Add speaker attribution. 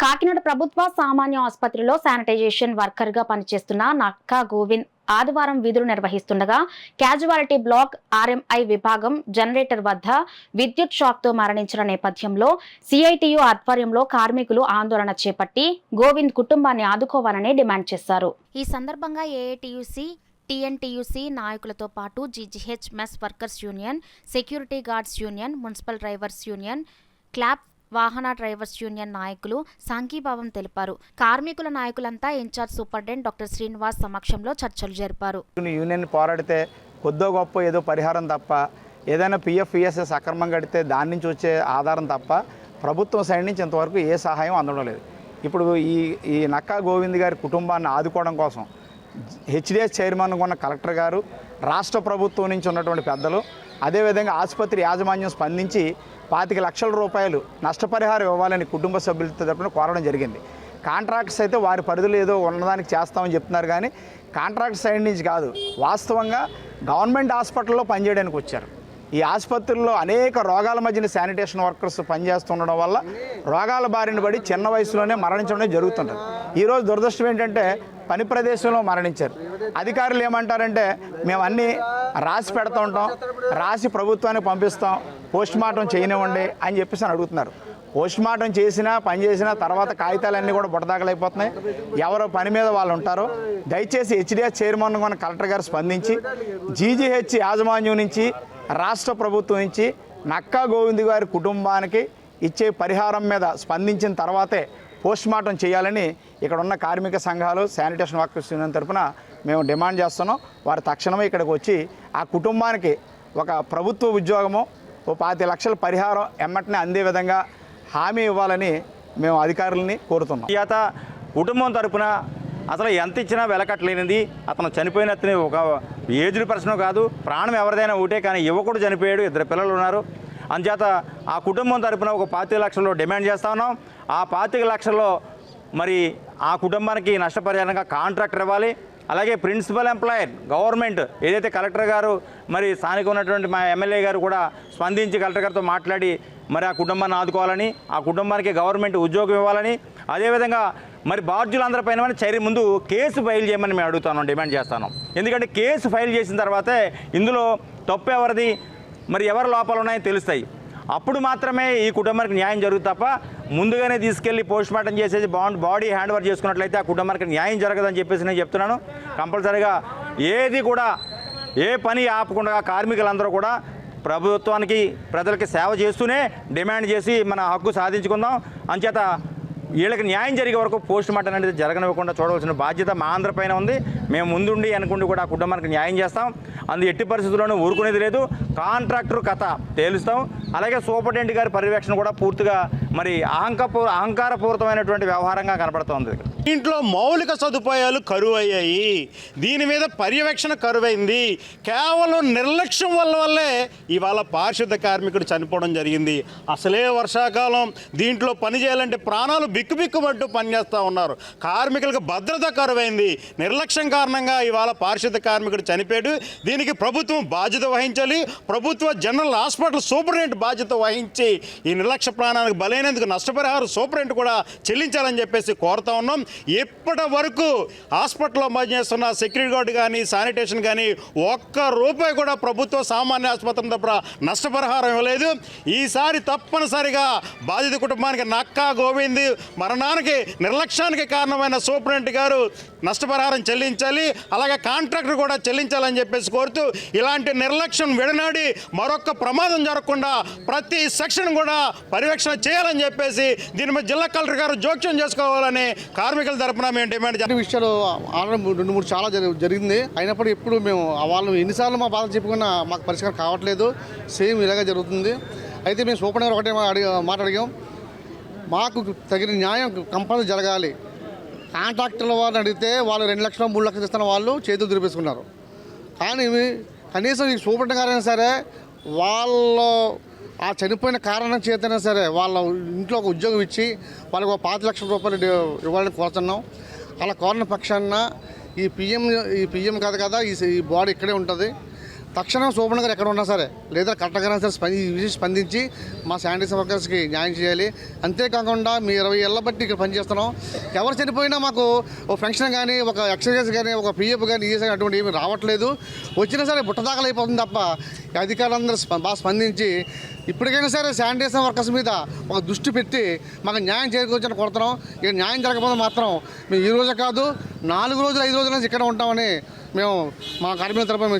Speaker 1: కాకినాడ ప్రభుత్వ సామాన్య ఆసుపత్రిలో శానిటైజేషన్ వర్కర్ గా పనిచేస్తున్న నక్కా గోవింద్ ఆదివారం విధులు నిర్వహిస్తుండగా క్యాజువాలిటీ బ్లాక్ ఆర్ఎంఐ విభాగం జనరేటర్ వద్ద విద్యుత్ షాక్ తో మరణించిన నేపథ్యంలో సిఐటియు ఆధ్వర్యంలో కార్మికులు ఆందోళన చేపట్టి గోవింద్ కుటుంబాన్ని ఆదుకోవాలని డిమాండ్ చేశారు. ఈ సందర్భంగా ఏఐటియుసి టీఎన్టీయూసీ నాయకులతో పాటు GGH mess workers union, security guards union, municipal drivers union, clap వాహన డ్రైవర్స్ యూనియన్ నాయకులు సంఘీభావం తెలిపారు. కార్మికుల నాయకులంతా ఇన్ఛార్జ్ సూపరింటెండెంట్ డాక్టర్ శ్రీనివాస్ సమక్షంలో చర్చలు జరిపారు.
Speaker 2: యూనియన్ పోరాడితే కొద్దో గొప్ప ఏదో పరిహారం తప్ప, ఏదైనా పిఎఫ్ ఈఎస్ఎస్ అక్రమం కడితే దాని నుంచి వచ్చే ఆధారం తప్ప ప్రభుత్వం సైడ్ నుంచి ఇంతవరకు ఏ సహాయం అందడం లేదు. ఇప్పుడు ఈ నక్కా గోవింద్ గారి కుటుంబాన్ని ఆదుకోవడం కోసం హెచ్డిఎస్ చైర్మన్ ఉన్న కలెక్టర్ గారు, రాష్ట్ర ప్రభుత్వం నుంచి ఉన్నటువంటి పెద్దలు, అదేవిధంగా ఆసుపత్రి యాజమాన్యం స్పందించి 25 లక్షల రూపాయలు నష్టపరిహారం ఇవ్వాలని కుటుంబ సభ్యులతో తరపున కోరడం జరిగింది. కాంట్రాక్ట్స్ అయితే వారి పరిధిలో ఏదో ఉన్నదానికి చేస్తామని చెప్తున్నారు, కానీ కాంట్రాక్ట్ సైడ్ నుంచి కాదు, వాస్తవంగా గవర్నమెంట్ హాస్పిటల్లో పనిచేయడానికి వచ్చారు. ఈ ఆసుపత్రుల్లో అనేక రోగాల మధ్యన శానిటేషన్ వర్కర్స్ పనిచేస్తుండడం వల్ల రోగాల బారిన పడి చిన్న వయసులోనే మరణించడం జరుగుతుంటుంది. ఈరోజు దురదృష్టం ఏంటంటే పని ప్రదేశంలో మరణించారు. అధికారులు ఏమంటారంటే మేము అన్నీ రాసి పెడతా ఉంటాం, రాసి ప్రభుత్వానికి పంపిస్తాం, పోస్ట్ మార్టం చేయనివ్వండి అని చెప్పేసి అడుగుతున్నారు. పోస్ట్ మార్టం చేసినా పని చేసినా తర్వాత కాగితాలన్నీ కూడా బుడదాకలైపోతున్నాయి. ఎవరో పని మీద వాళ్ళు ఉంటారో. దయచేసి హెచ్డిఎస్ చైర్మన్ ఉన్న కలెక్టర్ గారు స్పందించి జీజీహెచ్ యాజమాన్యం నుంచి, రాష్ట్ర ప్రభుత్వం నుంచి నక్కా గోవింద్ గారి కుటుంబానికి ఇచ్చే పరిహారం మీద స్పందించిన తర్వాతే పోస్ట్ మార్టం చేయాలని ఇక్కడ ఉన్న కార్మిక సంఘాలు, శానిటేషన్ వర్కర్స్ యూనియన్ తరఫున మేము డిమాండ్ చేస్తున్నాం. వారు తక్షణమే ఇక్కడికి వచ్చి ఆ కుటుంబానికి ఒక ప్రభుత్వ ఉద్యోగము, 25 లక్షల పరిహారం ఎమ్మటనే అందే విధంగా హామీ ఇవ్వాలని మేము అధికారులని కోరుతున్నాం.
Speaker 3: ఈత కుటుంబం తరఫున అసలు ఎంత ఇచ్చినా వెలకట్టలేనిది. అతను చనిపోయిన ఒక ఏజ్డ్ పర్సన్ కాదు, ప్రాణం ఎవరిదైనా ఒకటే, కానీ యువకుడు చనిపోయాడు, 2 పిల్లలు ఉన్నారు. అందుచేత ఆ కుటుంబం తరఫున ఒక 25 లక్షలు డిమాండ్ చేస్తా ఉన్నాం. ఆ 25 లక్షల్లో మరి ఆ కుటుంబానికి నష్టపరిహారంగా కాంట్రాక్టర్ ఇవ్వాలి. అలాగే ప్రిన్సిపల్ ఎంప్లాయర్ గవర్నమెంట్ ఏదైతే కలెక్టర్ గారు మరి స్థానిక ఉన్నటువంటి మా ఎమ్మెల్యే గారు కూడా స్పందించి కలెక్టర్ గారితో మాట్లాడి మరి ఆ కుటుంబాన్ని ఆదుకోవాలని, ఆ కుటుంబానికి గవర్నమెంట్ ఉద్యోగం ఇవ్వాలని, అదేవిధంగా మరి బాధ్యులందరిపైన చర్య ముందు కేసు ఫైల్ చేయమని మేము అడుగుతాను, డిమాండ్ చేస్తాను. ఎందుకంటే కేసు ఫైల్ చేసిన తర్వాతే ఇందులో తప్పు ఎవరిది, మరి ఎవరి లోపాలు ఉన్నాయో తెలుస్తాయి. అప్పుడు మాత్రమే ఈ కుటుంబానికి న్యాయం జరుగుతుంది తప్ప ముందుగానే తీసుకెళ్ళి పోస్ట్ మార్టం చేసేసి బాడీ హ్యాండ్ ఓవర్ చేసుకున్నట్లయితే ఆ కుటుంబానికి న్యాయం జరగదని చెప్పేసి నేను చెప్తున్నాను. కంపల్సరీగా ఏది కూడా ఏ పని ఆపకుండా కార్మికులందరూ కూడా ప్రభుత్వానికి, ప్రజలకి సేవ చేస్తూనే డిమాండ్ చేసి మన హక్కు సాధించుకుందాం. అంచేత వీళ్ళకి న్యాయం జరిగే వరకు పోస్ట్ మార్టం అనేది జరగనివ్వకుండా చూడవలసిన బాధ్యత మా అందరిపైన ఉంది. మేము ముందుండి అనుకుంటూ కూడా ఆ కుటుంబానికి న్యాయం చేస్తాం. అందు ఎట్టి పరిస్థితుల్లోనూ ఊరుకునేది లేదు. కాంట్రాక్టర్ కథ తేలుస్తాం. అలాగే సూపరింటెండెంట్ గారి పర్యవేక్షణ కూడా పూర్తిగా మరి అహంకారపూరితమైనటువంటి వ్యవహారంగా కనపడుతోంది.
Speaker 4: ఇంట్లో మౌలిక సదుపాయాలు కరువు అయ్యాయి, దీని మీద పర్యవేక్షణ కరువైంది. కేవలం నిర్లక్ష్యం వల్లే ఇవాళ పారిశుద్ధ కార్మికుడు చనిపోవడం జరిగింది. అసలే వర్షాకాలం, దీంట్లో పని చేయాలంటే ప్రాణాలు బిక్కుబిక్కుమంటూ పనిచేస్తూ ఉన్నారు. కార్మికులకు భద్రత కరువైంది. నిర్లక్ష్యం కారణంగా ఇవాళ పారిశుద్ధ కార్మికుడు చనిపోయాడు. దీనికి ప్రభుత్వం బాధ్యత వహించాలి. ప్రభుత్వ జనరల్ హాస్పిటల్ సూపరింటెండెంట్ బాధ్యత వహించి ఈ నిర్లక్ష్య ప్రాణానికి బలైనందుకు నష్టపరిహారం సూపరింటెండెంట్ కూడా చెల్లించాలని చెప్పేసి కోరుతా ఉన్నాం. ఇప్పటి వరకు హాస్పిటల్లో పనిచేస్తున్న సెక్యూరిటీ గార్డు కానీ, శానిటేషన్ కానీ ఒక్క రూపాయి కూడా ప్రభుత్వ సామాన్య ఆసుపత్రి తప్ప నష్టపరిహారం ఇవ్వలేదు. ఈసారి తప్పనిసరిగా బాధిత కుటుంబానికి నక్కా గోవింద్ మరణానికి, నిర్లక్ష్యానికి కారణమైన సూపరింటెండెంట్ గారు నష్టపరిహారం చెల్లించాలి. అలాగే కాంట్రాక్టర్ కూడా చెల్లించాలని చెప్పేసి కోరుతూ, ఇలాంటి నిర్లక్ష్యం విడనాడి మరొక ప్రమాదం జరగకుండా ప్రతి సెక్షన్ కూడా పర్యవేక్షణ చేయాలని చెప్పేసి దీని మీద జిల్లా కలెక్టర్ గారు జోక్యం చేసుకోవాలని కార్మికుల తరపున మేము డిమాండ్ చేస్తాం.
Speaker 5: విషయాలు ఆల్రెడీ 2-3 చాలా జరిగింది. అయినప్పుడు ఇప్పుడు మేము వాళ్ళు ఎన్నిసార్లు మా బాధ చెప్పుకున్నా మాకు పరిష్కారం కావట్లేదు. సేమ్ ఇలాగే జరుగుతుంది. అయితే మేము సూపర్ ఒకటే మాట అడిగాం, మాకు తగిన న్యాయం కంపల్సరీ జరగాలి. కాంట్రాక్టర్ల వాళ్ళని అడిగితే వాళ్ళు 2 లక్షలు 3 లక్షలు ఇస్తున్న వాళ్ళు చేతులు దురిపేసుకున్నారు. కానీ కనీసం ఈ సూపరింటెండెంట్ గారైనా సరే వాళ్ళు ఆ చనిపోయిన కారణం చేతైనా సరే వాళ్ళ ఇంట్లో ఒక ఉద్యోగం ఇచ్చి వాళ్ళకి 5 లక్షల రూపాయలు ఇవ్వాలని కోరుతున్నాం. అలా కోరిన పక్షాన ఈ పిఎం కాదు కదా, ఈ బాడీ ఇక్కడే ఉంటుంది. తక్షణం సూపర్ గారు ఎక్కడ ఉన్నా సరే లేదా కరెక్ట్గా సరే స్పందించి మా శానిటైజర్ వర్కర్స్కి న్యాయం చేయాలి. అంతేకాకుండా మీ 20 ఏళ్ళ బట్టి ఇక్కడ పనిచేస్తున్నాం. ఎవరు చనిపోయినా మాకు ఒక ఫంక్షన్ కానీ ఒక ఎక్సర్సైజ్ కానీ ఒక పిఎఫ్ కానీ ఈఎస్ కానీ అటువంటి ఏమి రావట్లేదు. వచ్చినా సరే బుట్టదాఖలు అయిపోతుంది తప్ప అధికారులందరూ బాగా స్పందించి ఇప్పటికైనా సరే శానిటైజర్ వర్కర్స్ మీద ఒక దృష్టి పెట్టి మాకు న్యాయం చేకూర్చని కొడుతున్నాం. ఇక న్యాయం జరగకపోతే మాత్రం మేము ఈ రోజు కాదు 4 రోజులు 5 రోజుల నుంచి ఇక్కడ ఉంటామని మేము మా కార్మికుల తరపున